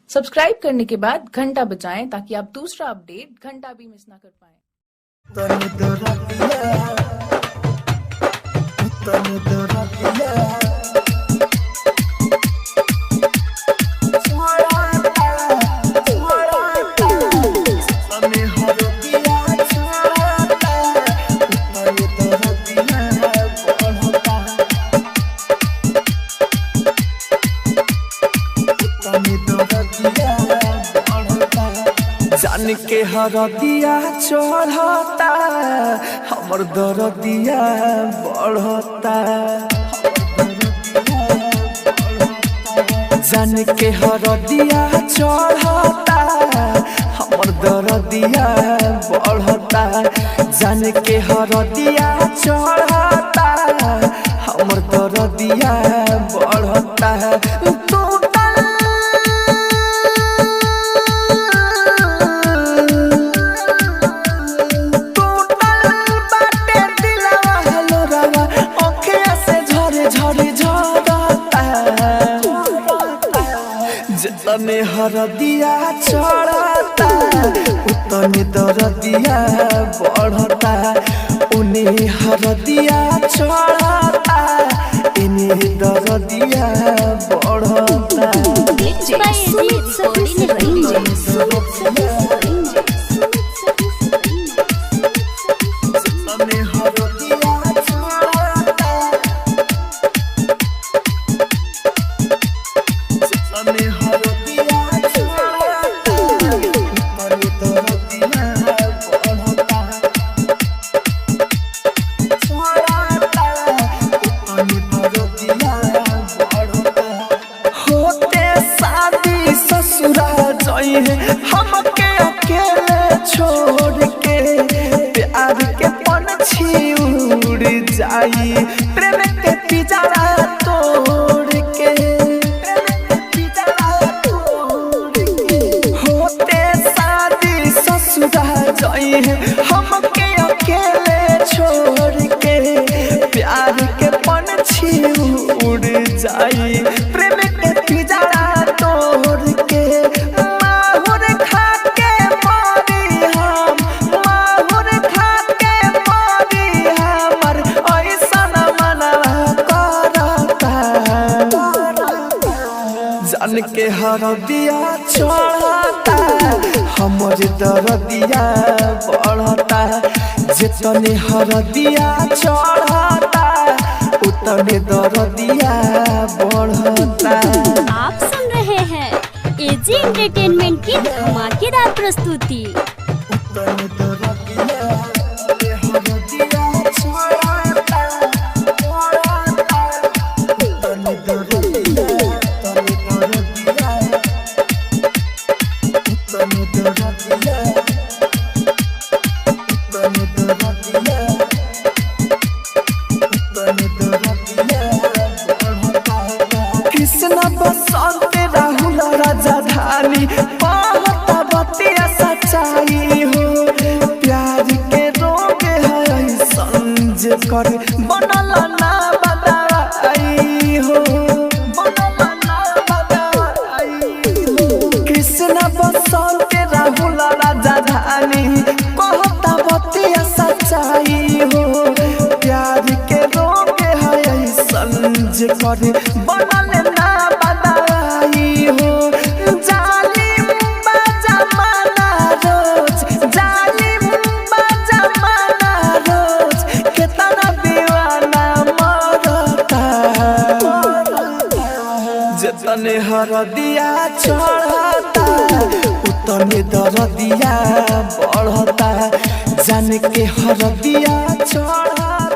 Subscribe करने के बाद घंटा बजाएं ताकि आप दूसरा अपडेट घंटा भी मिस ना कर पाएं। जान के हरदिया चढ़ता हमर दरदिया बढ़ता। जान के हरदिया चढ़ता हमर दरदिया बढ़ता। जान के हरदिया चढ़ता हमर दरदिया बढ़ता। जितने हरदिया चढ़ता उतने दरदिया बढ़ता। उन्हें हरदिया चढ़ता इन्हें दरदिया बढ़ता। हमके अकेले छोड़ के प्यार के पंछी उड़ जाई। प्रेम के पिंजरा तोड़ के होते शादी ससुरा जाई। हमके अकेले छोड़ के प्यार के पंछी उड़ जाई। प्रेम के पिंजरा तोड़ के जान के हरदिया चढ़ता हमर दरदिया बढ़ता। जितने हरदिया चढ़ता उतने दरदिया बढ़ता। आप सुन रहे हैं एजी एंटरटेनमेंट की धमाकेदार प्रस्तुति। कृष्ण बसंत राहुल राजधानी कहता बतिया सच्चाई हो। प्यार के रोग है संज कर बनल ना बदलाई हो। कृष्ण बसंत राहुल राजधानी कहता बतिया सच्चाई हो। प्यार के रोग है संज कर बनल ना बदलाई हो। जालिम बजमाना रोज जालिम बजमाना रोज कितना दीवाना मरता। जितने हरदिया चढ़ता उतने दरदिया बढ़ता। जान के हरदिया चढ़ता